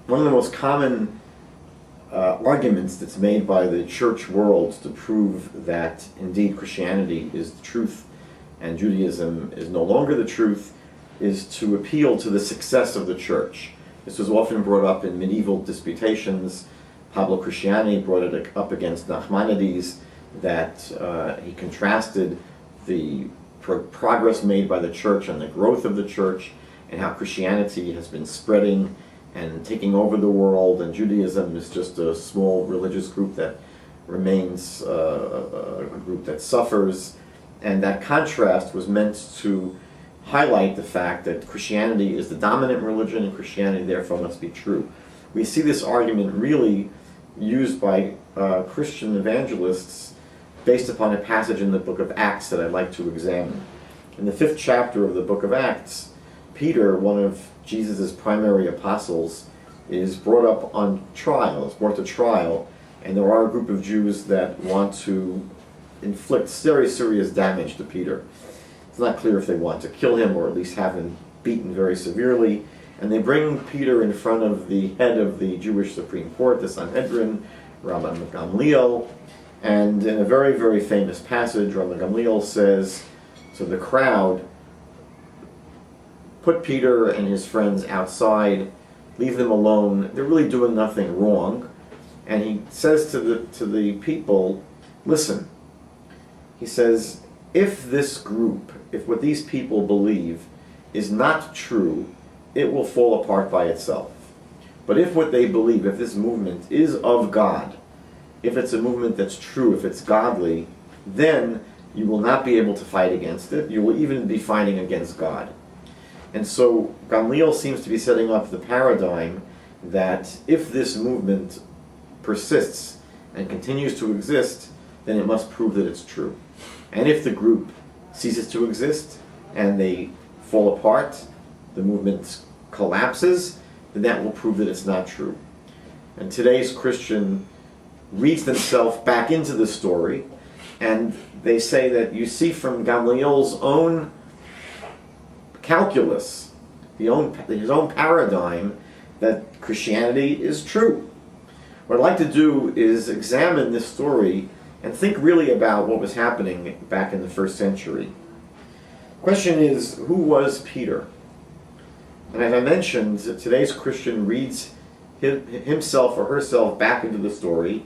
one of the most common arguments that's made by the church world to prove that indeed Christianity is the truth and Judaism is no longer the truth is to appeal to the success of the church. This was often brought up in medieval disputations. Pablo Cristiani brought it up against Nachmanides, that he contrasted the progress made by the church and the growth of the church and how Christianity has been spreading and taking over the world, and Judaism is just a small religious group that remains a group that suffers. And that contrast was meant to highlight the fact that Christianity is the dominant religion and Christianity therefore must be true. We see this argument really used by Christian evangelists based upon a passage in the book of Acts that I'd like to examine. In the 5th chapter of the book of Acts, Peter, one of Jesus' primary apostles, is brought up on trial, is brought to trial, and there are a group of Jews that want to inflict very serious damage to Peter. It's not clear if they want to kill him or at least have him beaten very severely. And they bring Peter in front of the head of the Jewish Supreme Court, the Sanhedrin, Rabbi Gamliel. And in a very, very famous passage, Rabbi Gamliel says to the crowd, put Peter and his friends outside, leave them alone. They're really doing nothing wrong. And he says to the people, listen. He says, if this group, if what these people believe is not true, it will fall apart by itself. But if what they believe, if this movement is of God, if it's a movement that's true, if it's godly, then you will not be able to fight against it. You will even be fighting against God. And so Gamliel seems to be setting up the paradigm that if this movement persists and continues to exist, then it must prove that it's true. And if the group ceases to exist and they fall apart, the movement collapses, then that will prove that it's not true. And today's Christian reads themselves back into the story, and they say that you see from Gamliel's own calculus, his own paradigm, that Christianity is true. What I'd like to do is examine this story and think really about what was happening back in the 1st century. The question is, who was Peter? And as I mentioned, today's Christian reads himself or herself back into the story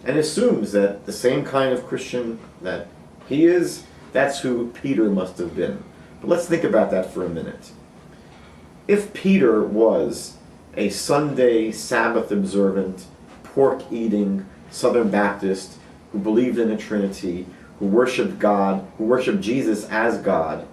and assumes that the same kind of Christian that he is, that's who Peter must have been. But let's think about that for a minute. If Peter was a Sunday Sabbath observant, pork-eating Southern Baptist who believed in a Trinity, who worshipped God, who worshipped Jesus as God,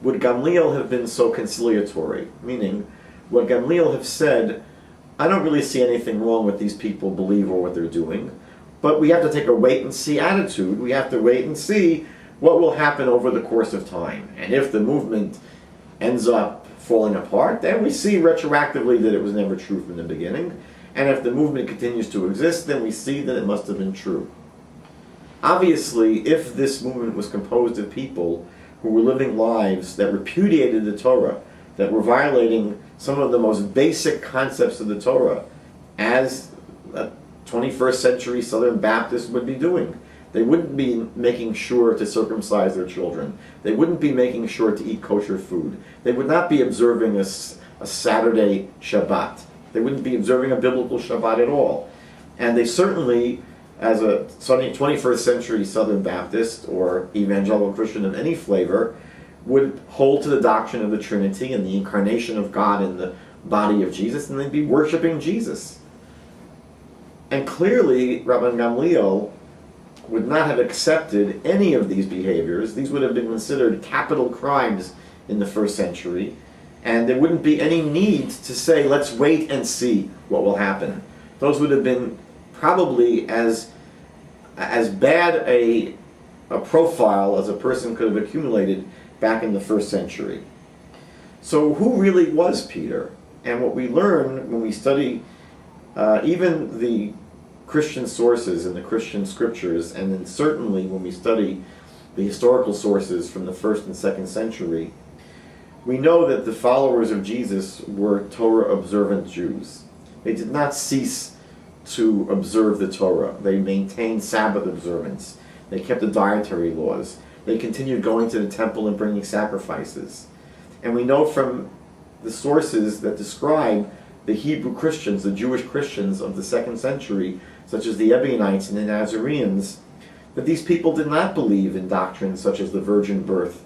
would Gamliel have been so conciliatory? Meaning, would Gamliel have said, I don't really see anything wrong with these people believe or what they're doing, but we have to take a wait-and-see attitude. We have to wait and see what will happen over the course of time. And if the movement ends up falling apart, then we see retroactively that it was never true from the beginning. And if the movement continues to exist, then we see that it must have been true. Obviously, if this movement was composed of people who were living lives that repudiated the Torah, that were violating some of the most basic concepts of the Torah, as a 21st century Southern Baptist would be doing. They wouldn't be making sure to circumcise their children. They wouldn't be making sure to eat kosher food. They would not be observing a Saturday Shabbat. They wouldn't be observing a biblical Shabbat at all. And they certainly, as a 21st century Southern Baptist or evangelical Christian of any flavor, would hold to the doctrine of the Trinity and the incarnation of God in the body of Jesus, and they'd be worshiping Jesus. And clearly, Rabbi Gamliel would not have accepted any of these behaviors. These would have been considered capital crimes in the 1st century, and there wouldn't be any need to say, let's wait and see what will happen. Those would have been probably as bad a profile as a person could have accumulated back in the 1st century. So who really was Peter? And what we learn when we study even the Christian sources and the Christian scriptures, and then certainly when we study the historical sources from the 1st and 2nd century, we know that the followers of Jesus were Torah observant Jews. They did not cease to observe the Torah. They maintained Sabbath observance. They kept the dietary laws. They continued going to the temple and bringing sacrifices. And we know from the sources that describe the Hebrew Christians, the Jewish Christians of the 2nd century, such as the Ebionites and the Nazarenes, that these people did not believe in doctrines such as the virgin birth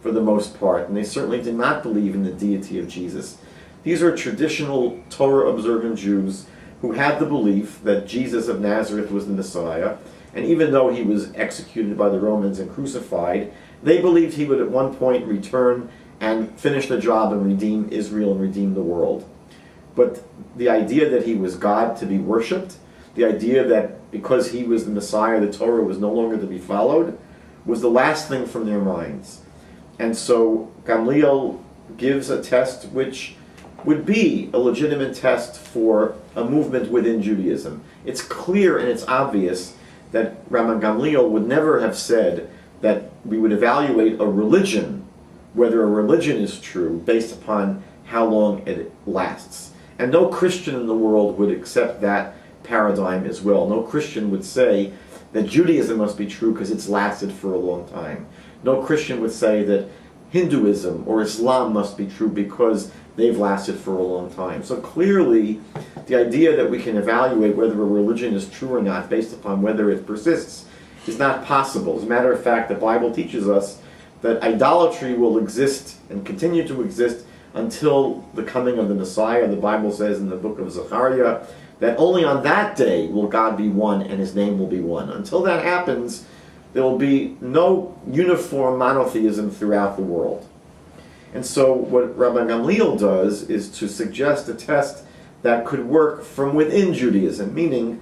for the most part, and they certainly did not believe in the deity of Jesus. These are traditional Torah-observant Jews who had the belief that Jesus of Nazareth was the Messiah, and even though he was executed by the Romans and crucified, they believed he would at one point return and finish the job and redeem Israel and redeem the world. But the idea that he was God to be worshipped, the idea that because he was the Messiah, the Torah was no longer to be followed, was the last thing from their minds. And so Gamliel gives a test which would be a legitimate test for a movement within Judaism. It's clear and it's obvious that Rabbi Gamliel would never have said that we would evaluate a religion, whether a religion is true, based upon how long it lasts. And no Christian in the world would accept that paradigm as well. No Christian would say that Judaism must be true because it's lasted for a long time. No Christian would say that Hinduism or Islam must be true because they've lasted for a long time. So clearly, the idea that we can evaluate whether a religion is true or not based upon whether it persists is not possible. As a matter of fact, the Bible teaches us that idolatry will exist and continue to exist until the coming of the Messiah. The Bible says in the book of Zechariah that only on that day will God be one and his name will be one. Until that happens, there will be no uniform monotheism throughout the world. And so what Rabbi Gamliel does is to suggest a test that could work from within Judaism, meaning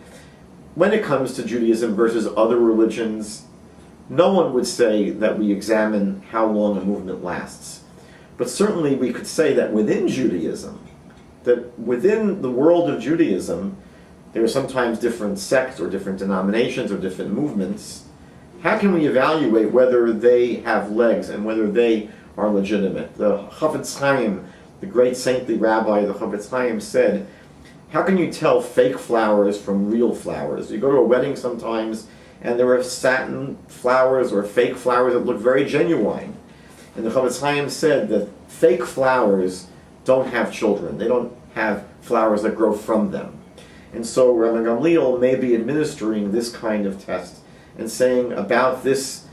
when it comes to Judaism versus other religions, no one would say that we examine how long a movement lasts. But certainly we could say that within Judaism, that within the world of Judaism, there are sometimes different sects or different denominations or different movements. How can we evaluate whether they have legs and whether they are legitimate? The Chafetz Chaim, the great saintly rabbi, the Chafetz Chaim said, how can you tell fake flowers from real flowers? You go to a wedding sometimes and there are satin flowers or fake flowers that look very genuine. And the Chafetz Chaim said that fake flowers don't have children. They don't have flowers that grow from them. And so Rabbi Gamliel may be administering this kind of test and saying about this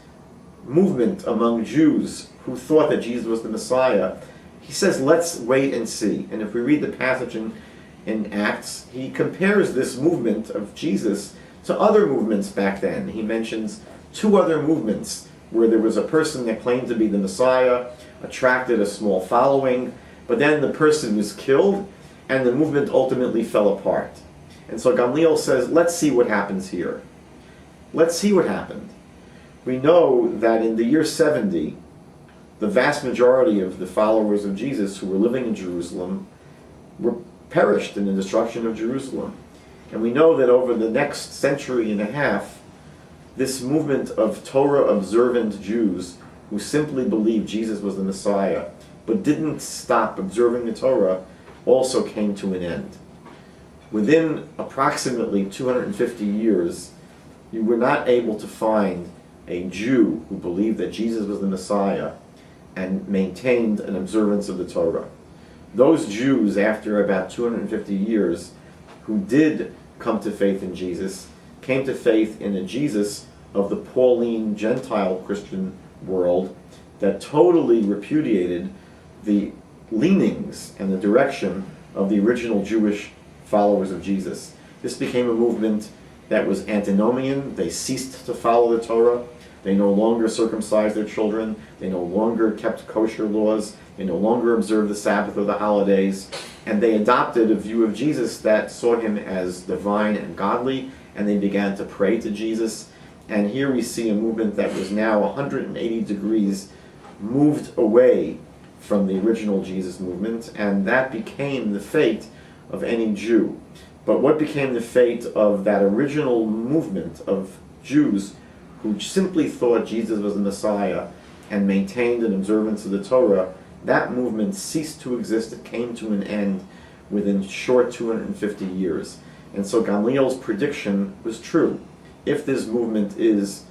movement among Jews who thought that Jesus was the Messiah, he says, let's wait and see. And if we read the passage in Acts, he compares this movement of Jesus to other movements back then. He mentions 2 other movements where there was a person that claimed to be the Messiah, attracted a small following, but then the person was killed and the movement ultimately fell apart. And so Gamliel says, let's see what happens here. Let's see what happened. We know that in the year 70, the vast majority of the followers of Jesus who were living in Jerusalem were perished in the destruction of Jerusalem. And we know that over the next century and a half, this movement of Torah-observant Jews who simply believed Jesus was the Messiah, but didn't stop observing the Torah, also came to an end. Within approximately 250 years, you were not able to find a Jew who believed that Jesus was the Messiah and maintained an observance of the Torah. Those Jews, after about 250 years, who did come to faith in Jesus, came to faith in a Jesus of the Pauline Gentile Christian world that totally repudiated the leanings and the direction of the original Jewish followers of Jesus. This became a movement that was antinomian. They ceased to follow the Torah. They no longer circumcised their children. They no longer kept kosher laws. They no longer observed the Sabbath or the holidays. And they adopted a view of Jesus that saw him as divine and godly, and they began to pray to Jesus. And here we see a movement that was now 180 degrees moved away from the original Jesus movement, and that became the fate of any Jew. But what became the fate of that original movement of Jews who simply thought Jesus was the Messiah and maintained an observance of the Torah? That movement ceased to exist. It came to an end within short 250 years. And so Gamliel's prediction was true. If this movement is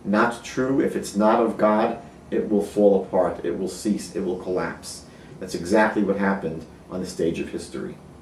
not true, if it's not of God, it will fall apart, it will cease, it will collapse. That's exactly what happened on the stage of history.